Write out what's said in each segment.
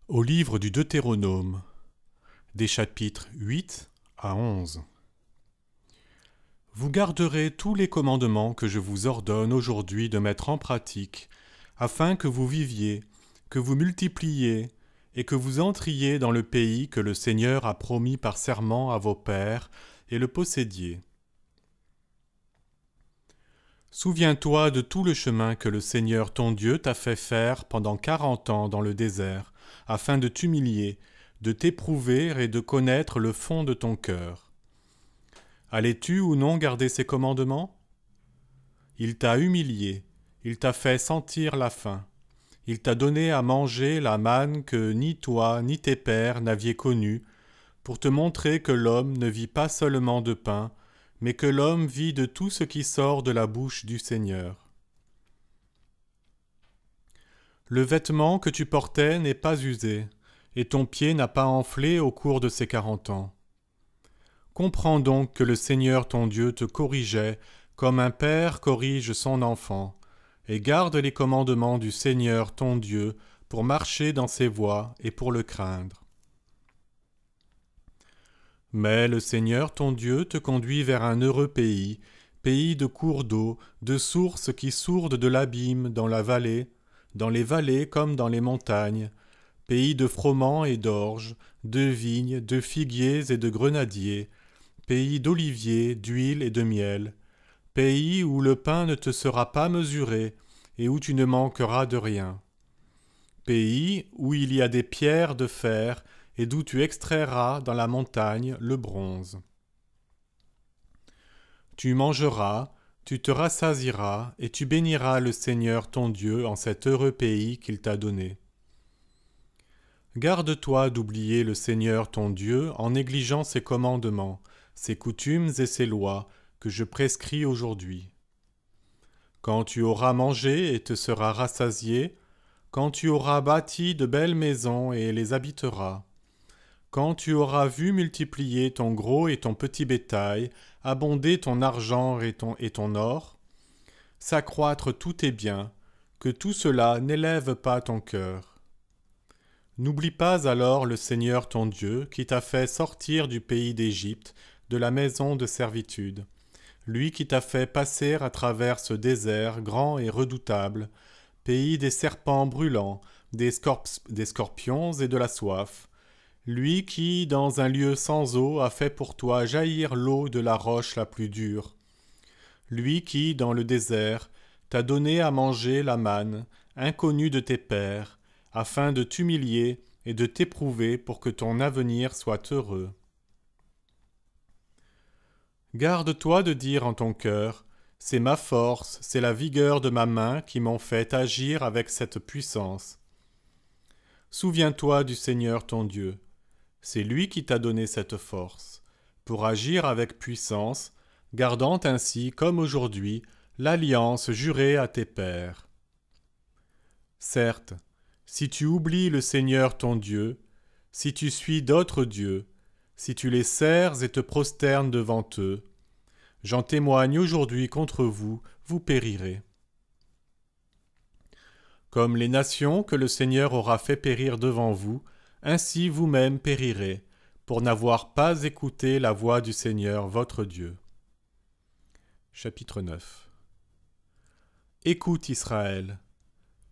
Au livre du Deutéronome, des chapitres 8 à 11. Vous garderez tous les commandements que je vous ordonne aujourd'hui de mettre en pratique, afin que vous viviez, que vous multipliiez, et que vous entriez dans le pays que le Seigneur a promis par serment à vos pères, et le possédiez. Souviens-toi de tout le chemin que le Seigneur ton Dieu t'a fait faire pendant 40 ans dans le désert, afin de t'humilier, de t'éprouver et de connaître le fond de ton cœur. Allais-tu ou non garder ses commandements ? Il t'a humilié, il t'a fait sentir la faim, il t'a donné à manger la manne que ni toi ni tes pères n'aviez connue, pour te montrer que l'homme ne vit pas seulement de pain, mais que l'homme vit de tout ce qui sort de la bouche du Seigneur. Le vêtement que tu portais n'est pas usé, et ton pied n'a pas enflé au cours de ces 40 ans. Comprends donc que le Seigneur ton Dieu te corrigeait comme un père corrige son enfant, et garde les commandements du Seigneur ton Dieu pour marcher dans ses voies et pour le craindre. Mais le Seigneur ton Dieu te conduit vers un heureux pays, pays de cours d'eau, de sources qui sourdent de l'abîme dans les vallées comme dans les montagnes, pays de froment et d'orge, de vignes, de figuiers et de grenadiers, pays d'oliviers, d'huile et de miel, pays où le pain ne te sera pas mesuré et où tu ne manqueras de rien, pays où il y a des pierres de fer et d'où tu extrairas dans la montagne le bronze. Tu mangeras, tu te rassasieras et tu béniras le Seigneur ton Dieu en cet heureux pays qu'il t'a donné. Garde-toi d'oublier le Seigneur ton Dieu en négligeant ses commandements, ses coutumes et ses lois que je prescris aujourd'hui. Quand tu auras mangé et te seras rassasié, quand tu auras bâti de belles maisons et les habiteras, quand tu auras vu multiplier ton gros et ton petit bétail, abonder ton argent et ton or, s'accroître tous tes biens, que tout cela n'élève pas ton cœur. N'oublie pas alors le Seigneur ton Dieu qui t'a fait sortir du pays d'Égypte, de la maison de servitude, lui qui t'a fait passer à travers ce désert grand et redoutable, pays des serpents brûlants, des scorpions et de la soif, lui qui, dans un lieu sans eau, a fait pour toi jaillir l'eau de la roche la plus dure, lui qui, dans le désert, t'a donné à manger la manne, inconnue de tes pères, afin de t'humilier et de t'éprouver pour que ton avenir soit heureux. Garde-toi de dire en ton cœur, c'est ma force, c'est la vigueur de ma main qui m'ont fait agir avec cette puissance. Souviens-toi du Seigneur ton Dieu. C'est lui qui t'a donné cette force, pour agir avec puissance, gardant ainsi, comme aujourd'hui, l'alliance jurée à tes pères. Certes, si tu oublies le Seigneur ton Dieu, si tu suis d'autres dieux, si tu les sers et te prosternes devant eux, j'en témoigne aujourd'hui contre vous, vous périrez. Comme les nations que le Seigneur aura fait périr devant vous, ainsi vous-même périrez, pour n'avoir pas écouté la voix du Seigneur votre Dieu. Chapitre 9. Écoute Israël,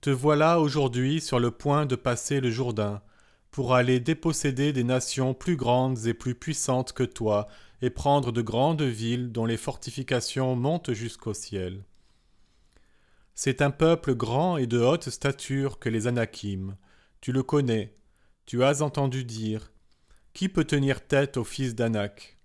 te voilà aujourd'hui sur le point de passer le Jourdain, pour aller déposséder des nations plus grandes et plus puissantes que toi, et prendre de grandes villes dont les fortifications montent jusqu'au ciel. C'est un peuple grand et de haute stature que les Anakim. Tu le connais, tu as entendu dire, qui peut tenir tête au fils d'Anak ?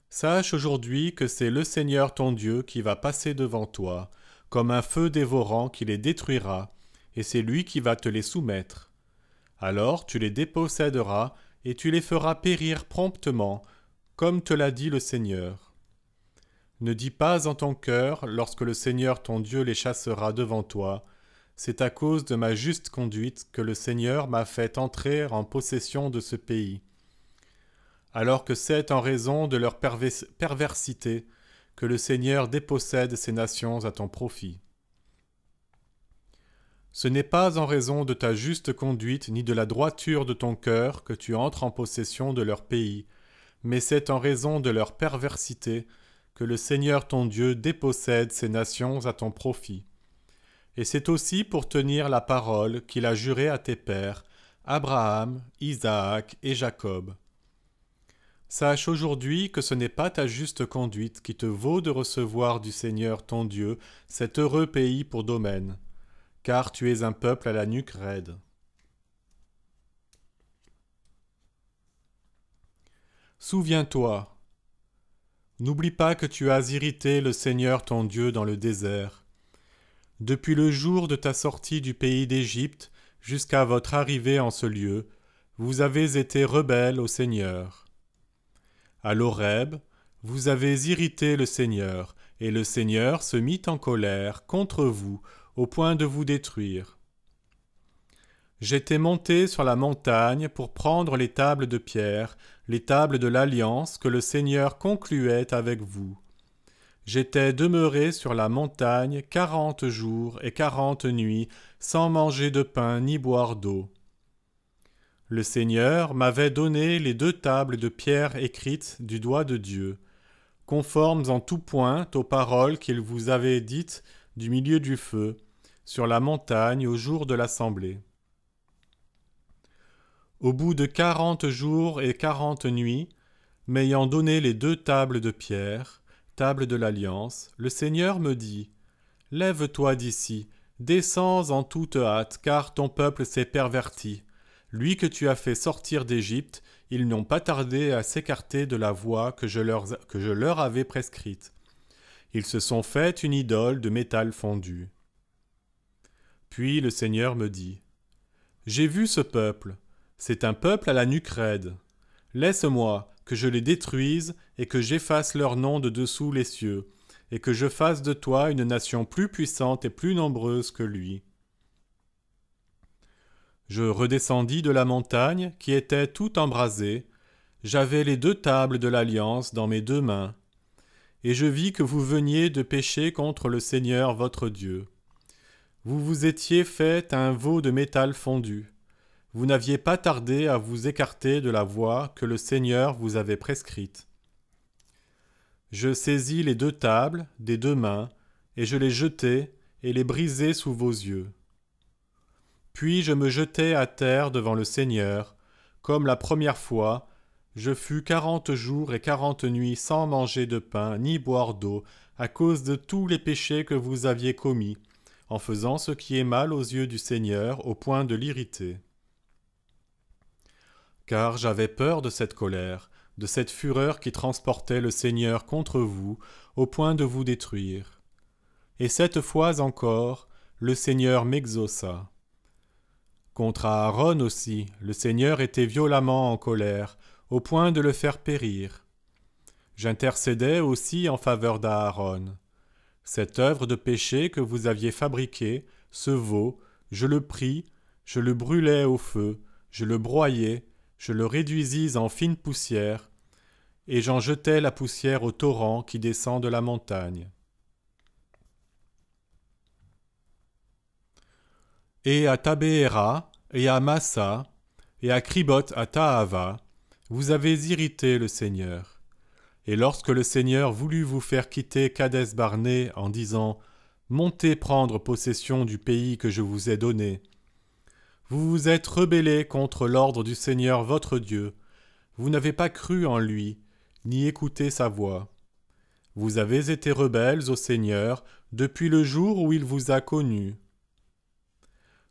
Sache aujourd'hui que c'est le Seigneur ton Dieu qui va passer devant toi, comme un feu dévorant qui les détruira, et c'est lui qui va te les soumettre. Alors tu les déposséderas, et tu les feras périr promptement, comme te l'a dit le Seigneur. Ne dis pas en ton cœur, lorsque le Seigneur ton Dieu les chassera devant toi, c'est à cause de ma juste conduite que le Seigneur m'a fait entrer en possession de ce pays. Alors que c'est en raison de leur perversité que le Seigneur dépossède ces nations à ton profit. Ce n'est pas en raison de ta juste conduite ni de la droiture de ton cœur que tu entres en possession de leur pays, mais c'est en raison de leur perversité que le Seigneur ton Dieu dépossède ces nations à ton profit. Et c'est aussi pour tenir la parole qu'il a jurée à tes pères, Abraham, Isaac et Jacob. Sache aujourd'hui que ce n'est pas ta juste conduite qui te vaut de recevoir du Seigneur ton Dieu cet heureux pays pour domaine, car tu es un peuple à la nuque raide. Souviens-toi, n'oublie pas que tu as irrité le Seigneur ton Dieu dans le désert. Depuis le jour de ta sortie du pays d'Égypte jusqu'à votre arrivée en ce lieu, vous avez été rebelles au Seigneur. À l'Horeb, vous avez irrité le Seigneur, et le Seigneur se mit en colère contre vous, au point de vous détruire. J'étais monté sur la montagne pour prendre les tables de pierre, les tables de l'alliance que le Seigneur concluait avec vous. J'étais demeuré sur la montagne 40 jours et 40 nuits, sans manger de pain ni boire d'eau. Le Seigneur m'avait donné les 2 tables de pierre écrites du doigt de Dieu, conformes en tout point aux paroles qu'il vous avait dites du milieu du feu, sur la montagne au jour de l'assemblée. Au bout de 40 jours et 40 nuits, m'ayant donné les 2 tables de pierre, table de l'Alliance, le Seigneur me dit : « Lève-toi d'ici, descends en toute hâte, car ton peuple s'est perverti. Lui que tu as fait sortir d'Égypte, ils n'ont pas tardé à s'écarter de la voie que je leur avais prescrite. Ils se sont fait une idole de métal fondu. » Puis le Seigneur me dit : « J'ai vu ce peuple, c'est un peuple à la nuque raide. Laisse-moi que je les détruise et que j'efface leur nom de dessous les cieux, et que je fasse de toi une nation plus puissante et plus nombreuse que lui. » Je redescendis de la montagne, qui était tout embrasée. J'avais les 2 tables de l'Alliance dans mes 2 mains. Et je vis que vous veniez de pécher contre le Seigneur votre Dieu. Vous vous étiez fait un veau de métal fondu. Vous n'aviez pas tardé à vous écarter de la voie que le Seigneur vous avait prescrite. Je saisis les 2 tables des 2 mains, et je les jetai et les brisai sous vos yeux. Puis je me jetai à terre devant le Seigneur, comme la première fois. Je fus 40 jours et 40 nuits sans manger de pain ni boire d'eau, à cause de tous les péchés que vous aviez commis, en faisant ce qui est mal aux yeux du Seigneur, au point de l'irriter. Car j'avais peur de cette colère, de cette fureur qui transportait le Seigneur contre vous, au point de vous détruire. Et cette fois encore, le Seigneur m'exauça. Contre Aaron aussi, le Seigneur était violemment en colère, au point de le faire périr. J'intercédais aussi en faveur d'Aaron. Cette œuvre de péché que vous aviez fabriquée, ce veau, je le pris, je le brûlai au feu, je le broyai, je le réduisis en fine poussière, et j'en jetai la poussière au torrent qui descend de la montagne. Et à Tabéhéra, et à Massa, et à Kribot à Tahava, vous avez irrité le Seigneur. Et lorsque le Seigneur voulut vous faire quitter Kadès-Barnée en disant « Montez prendre possession du pays que je vous ai donné », vous vous êtes rebellés contre l'ordre du Seigneur votre Dieu. Vous n'avez pas cru en lui, ni écouté sa voix. Vous avez été rebelles au Seigneur depuis le jour où il vous a connus.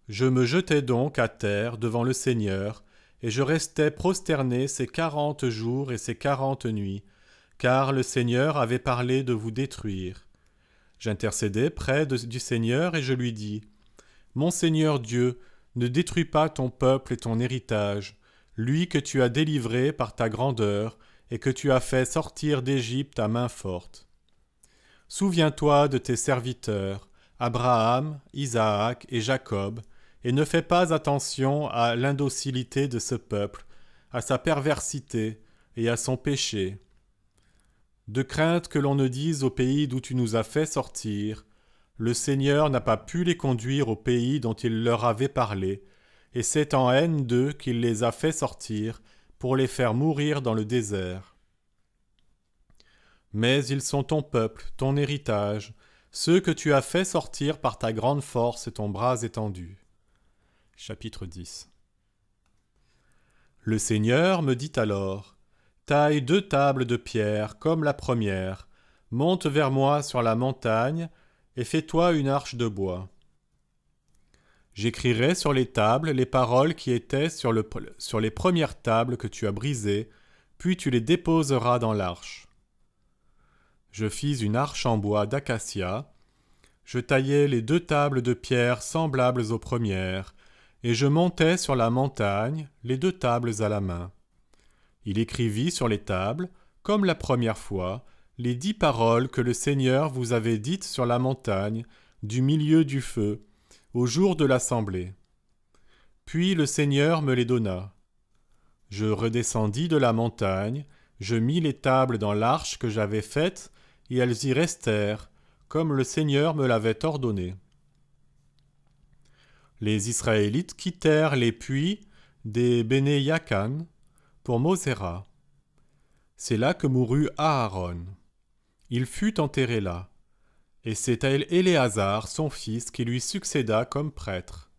Je me jetai donc à terre devant le Seigneur, et je restai prosterné ces 40 jours et ces 40 nuits, car le Seigneur avait parlé de vous détruire. J'intercédai près du Seigneur, et je lui dis : « Mon Seigneur Dieu, ne détruis pas ton peuple et ton héritage, lui que tu as délivré par ta grandeur, et que tu as fait sortir d'Égypte à main forte. Souviens-toi de tes serviteurs, Abraham, Isaac et Jacob, et ne fais pas attention à l'indocilité de ce peuple, à sa perversité et à son péché. De crainte que l'on ne dise au pays d'où tu nous as fait sortir : Le Seigneur n'a pas pu les conduire au pays dont il leur avait parlé, et c'est en haine d'eux qu'il les a fait sortir pour les faire mourir dans le désert. Mais ils sont ton peuple, ton héritage, ceux que tu as fait sortir par ta grande force et ton bras étendu. Chapitre 10. Le Seigneur me dit alors, taille 2 tables de pierre comme la première, monte vers moi sur la montagne, et fais-toi une arche de bois. J'écrirai sur les tables les paroles qui étaient sur les premières tables que tu as brisées, puis tu les déposeras dans l'arche. Je fis une arche en bois d'acacia, je taillai les 2 tables de pierre semblables aux premières, et je montai sur la montagne, les 2 tables à la main. Il écrivit sur les tables, comme la première fois, les 10 paroles que le Seigneur vous avait dites sur la montagne, du milieu du feu, au jour de l'assemblée. Puis le Seigneur me les donna. Je redescendis de la montagne, je mis les tables dans l'arche que j'avais faite, et elles y restèrent, comme le Seigneur me l'avait ordonné. Les Israélites quittèrent les puits des Béné Yakan pour Moséra. C'est là que mourut Aaron. Il fut enterré là, et c'est Éléazar, son fils, qui lui succéda comme prêtre.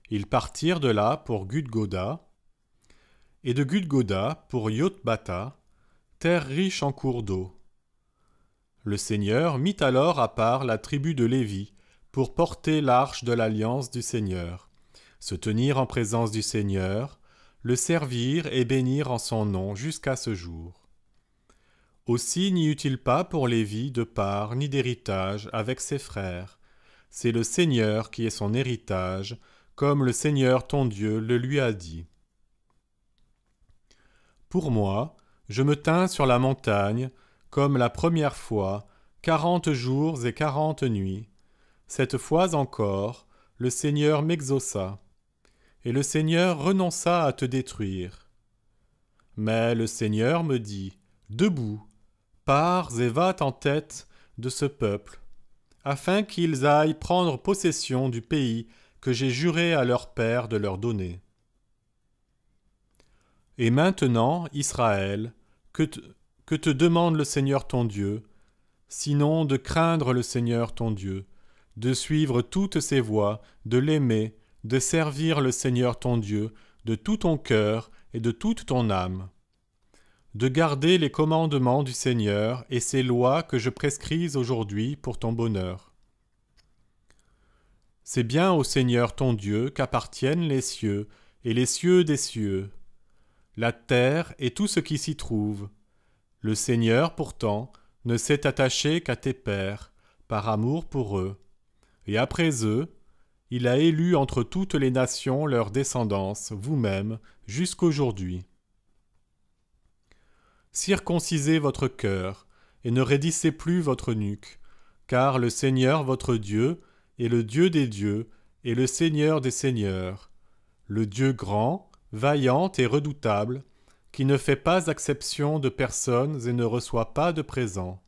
Ils partirent de là pour Gudgoda, et de Gudgoda pour Yotbata, terre riche en cours d'eau. Le Seigneur mit alors à part la tribu de Lévi pour porter l'arche de l'alliance du Seigneur, se tenir en présence du Seigneur, le servir et bénir en son nom jusqu'à ce jour. Aussi n'y eut-il pas pour Lévi de part ni d'héritage avec ses frères. C'est le Seigneur qui est son héritage, comme le Seigneur ton Dieu le lui a dit. Pour moi, je me tins sur la montagne, comme la première fois, 40 jours et 40 nuits. Cette fois encore, le Seigneur m'exauça, et le Seigneur renonça à te détruire. Mais le Seigneur me dit, debout, pars et va en tête de ce peuple, afin qu'ils aillent prendre possession du pays que j'ai juré à leur père de leur donner. Et maintenant, Israël, que te demande le Seigneur ton Dieu, sinon de craindre le Seigneur ton Dieu, de suivre toutes ses voies, de l'aimer, de servir le Seigneur ton Dieu de tout ton cœur et de toute ton âme, de garder les commandements du Seigneur et ses lois que je prescris aujourd'hui pour ton bonheur. C'est bien au Seigneur ton Dieu qu'appartiennent les cieux et les cieux des cieux, la terre et tout ce qui s'y trouve. Le Seigneur, pourtant, ne s'est attaché qu'à tes pères, par amour pour eux. Et après eux, il a élu entre toutes les nations leur descendance, vous-même, jusqu'aujourd'hui. Circoncisez votre cœur, et ne raidissez plus votre nuque, car le Seigneur votre Dieu est le Dieu des dieux et le Seigneur des seigneurs, le Dieu grand, vaillant et redoutable, qui ne fait pas acception de personnes et ne reçoit pas de présents.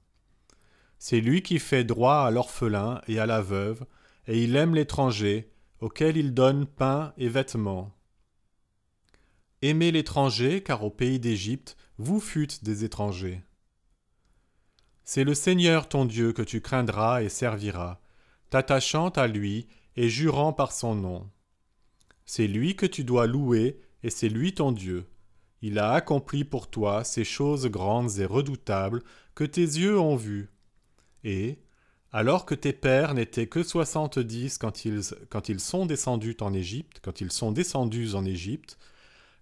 C'est lui qui fait droit à l'orphelin et à la veuve, et il aime l'étranger, auquel il donne pain et vêtements. Aimez l'étranger, car au pays d'Égypte, vous fûtes des étrangers. C'est le Seigneur ton Dieu que tu craindras et serviras, t'attachant à lui et jurant par son nom. C'est lui que tu dois louer, et c'est lui ton Dieu. Il a accompli pour toi ces choses grandes et redoutables que tes yeux ont vues. Et, alors que tes pères n'étaient que 70 quand ils sont descendus en Égypte,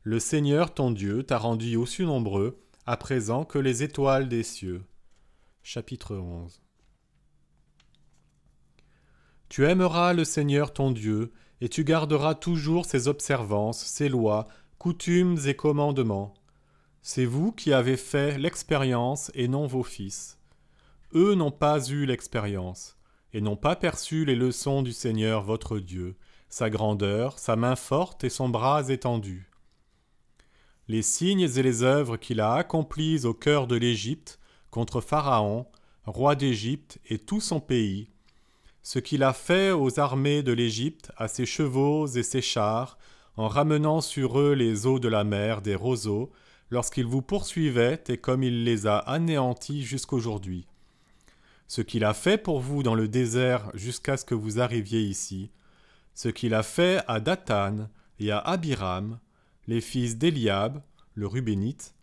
le Seigneur ton Dieu t'a rendu aussi nombreux à présent que les étoiles des cieux. Chapitre 11. Tu aimeras le Seigneur ton Dieu, et tu garderas toujours ses observances, ses lois, coutumes et commandements. C'est vous qui avez fait l'expérience et non vos fils. Eux n'ont pas eu l'expérience, et n'ont pas perçu les leçons du Seigneur votre Dieu, sa grandeur, sa main forte et son bras étendu. Les signes et les œuvres qu'il a accomplies au cœur de l'Égypte, contre Pharaon, roi d'Égypte et tout son pays, ce qu'il a fait aux armées de l'Égypte, à ses chevaux et ses chars, en ramenant sur eux les eaux de la mer des roseaux, lorsqu'il vous poursuivait et comme il les a anéantis jusqu'aujourd'hui. Ce qu'il a fait pour vous dans le désert jusqu'à ce que vous arriviez ici, ce qu'il a fait à Dathan et à Abiram, les fils d'Éliab, le Rubénite,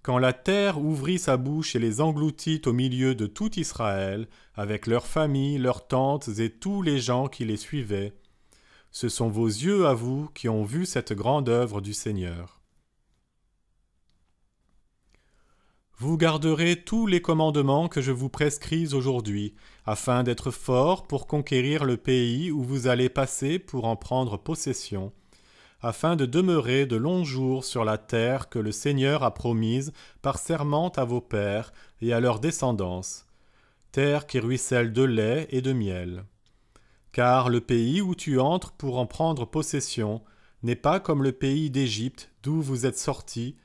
quand la terre ouvrit sa bouche et les engloutit au milieu de tout Israël, avec leurs familles, leurs tentes et tous les gens qui les suivaient. Ce sont vos yeux à vous qui ont vu cette grande œuvre du Seigneur. Vous garderez tous les commandements que je vous prescris aujourd'hui, afin d'être forts pour conquérir le pays où vous allez passer pour en prendre possession, afin de demeurer de longs jours sur la terre que le Seigneur a promise par serment à vos pères et à leur descendance, terre qui ruisselle de lait et de miel. Car le pays où tu entres pour en prendre possession n'est pas comme le pays d'Égypte d'où vous êtes sortis,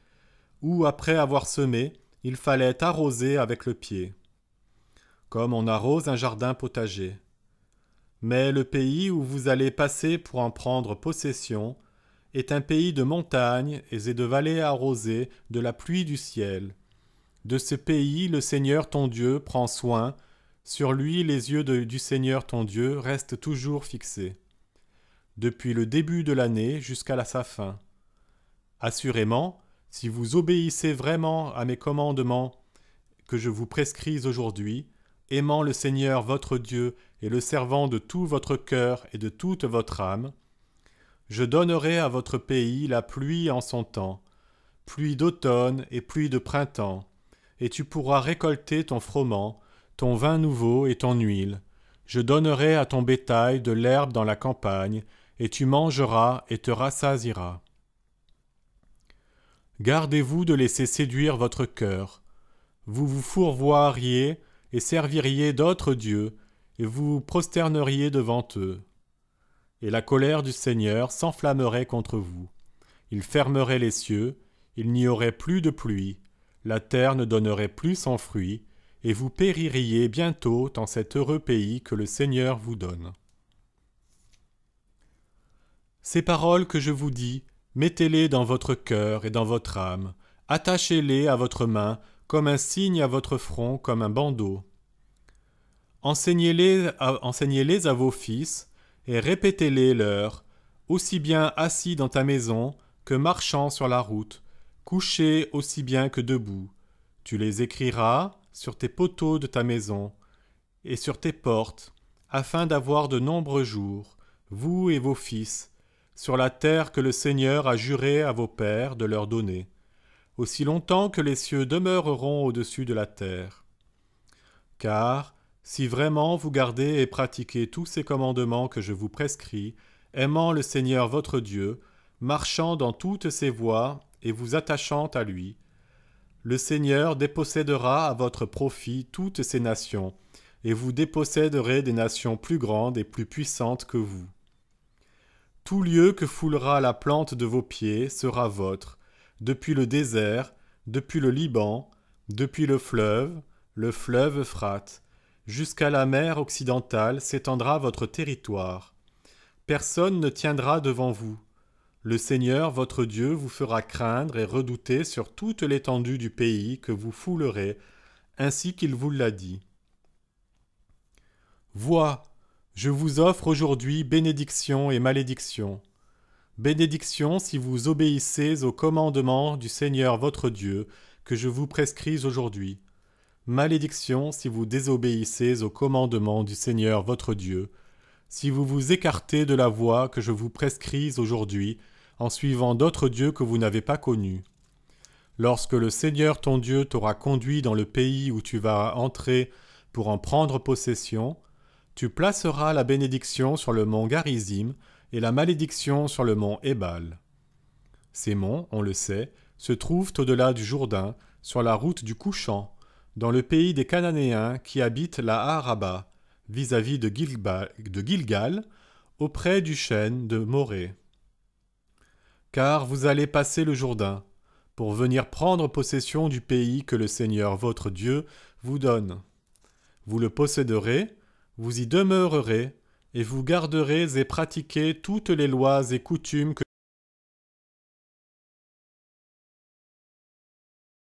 où après avoir semé, il fallait arroser avec le pied, comme on arrose un jardin potager. Mais le pays où vous allez passer pour en prendre possession est un pays de montagnes et de vallées arrosées de la pluie du ciel. De ce pays, le Seigneur ton Dieu prend soin, sur lui les yeux du Seigneur ton Dieu restent toujours fixés, depuis le début de l'année jusqu'à sa fin. Assurément, si vous obéissez vraiment à mes commandements que je vous prescris aujourd'hui, aimant le Seigneur votre Dieu et le servant de tout votre cœur et de toute votre âme, je donnerai à votre pays la pluie en son temps, pluie d'automne et pluie de printemps, et tu pourras récolter ton froment, ton vin nouveau et ton huile. Je donnerai à ton bétail de l'herbe dans la campagne, et tu mangeras et te rassasieras. Gardez-vous de laisser séduire votre cœur. Vous vous fourvoieriez et serviriez d'autres dieux, et vous vous prosterneriez devant eux. Et la colère du Seigneur s'enflammerait contre vous. Il fermerait les cieux, il n'y aurait plus de pluie, la terre ne donnerait plus son fruit, et vous péririez bientôt dans cet heureux pays que le Seigneur vous donne. Ces paroles que je vous dis, mettez-les dans votre cœur et dans votre âme, attachez-les à votre main, comme un signe à votre front, comme un bandeau. Enseignez-les à vos fils, et répétez-les leur, aussi bien assis dans ta maison que marchant sur la route, couché aussi bien que debout. Tu les écriras sur tes poteaux de ta maison et sur tes portes, afin d'avoir de nombreux jours, vous et vos fils, sur la terre que le Seigneur a juré à vos pères de leur donner, aussi longtemps que les cieux demeureront au-dessus de la terre. Car, si vraiment vous gardez et pratiquez tous ces commandements que je vous prescris, aimant le Seigneur votre Dieu, marchant dans toutes ses voies et vous attachant à lui, le Seigneur dépossédera à votre profit toutes ces nations, et vous déposséderez des nations plus grandes et plus puissantes que vous. Tout lieu que foulera la plante de vos pieds sera vôtre, depuis le désert, depuis le Liban, depuis le fleuve Euphrate, jusqu'à la mer occidentale s'étendra votre territoire. Personne ne tiendra devant vous. Le Seigneur votre Dieu vous fera craindre et redouter sur toute l'étendue du pays que vous foulerez, ainsi qu'il vous l'a dit. Vois, je vous offre aujourd'hui bénédiction et malédiction. Bénédiction si vous obéissez aux commandements du Seigneur votre Dieu que je vous prescris aujourd'hui. Malédiction si vous désobéissez aux commandements du Seigneur votre Dieu, si vous vous écartez de la voie que je vous prescris aujourd'hui, en suivant d'autres dieux que vous n'avez pas connus. Lorsque le Seigneur ton Dieu t'aura conduit dans le pays où tu vas entrer pour en prendre possession, tu placeras la bénédiction sur le mont Garizim et la malédiction sur le mont Ébal. Ces monts, on le sait, se trouvent au-delà du Jourdain, sur la route du couchant, dans le pays des Cananéens qui habitent la Araba, vis-à-vis de Gilgal, auprès du chêne de Morée. Car vous allez passer le Jourdain, pour venir prendre possession du pays que le Seigneur votre Dieu vous donne. Vous le posséderez, Vous y demeurerez, et vous garderez et pratiquez toutes les lois et coutumes que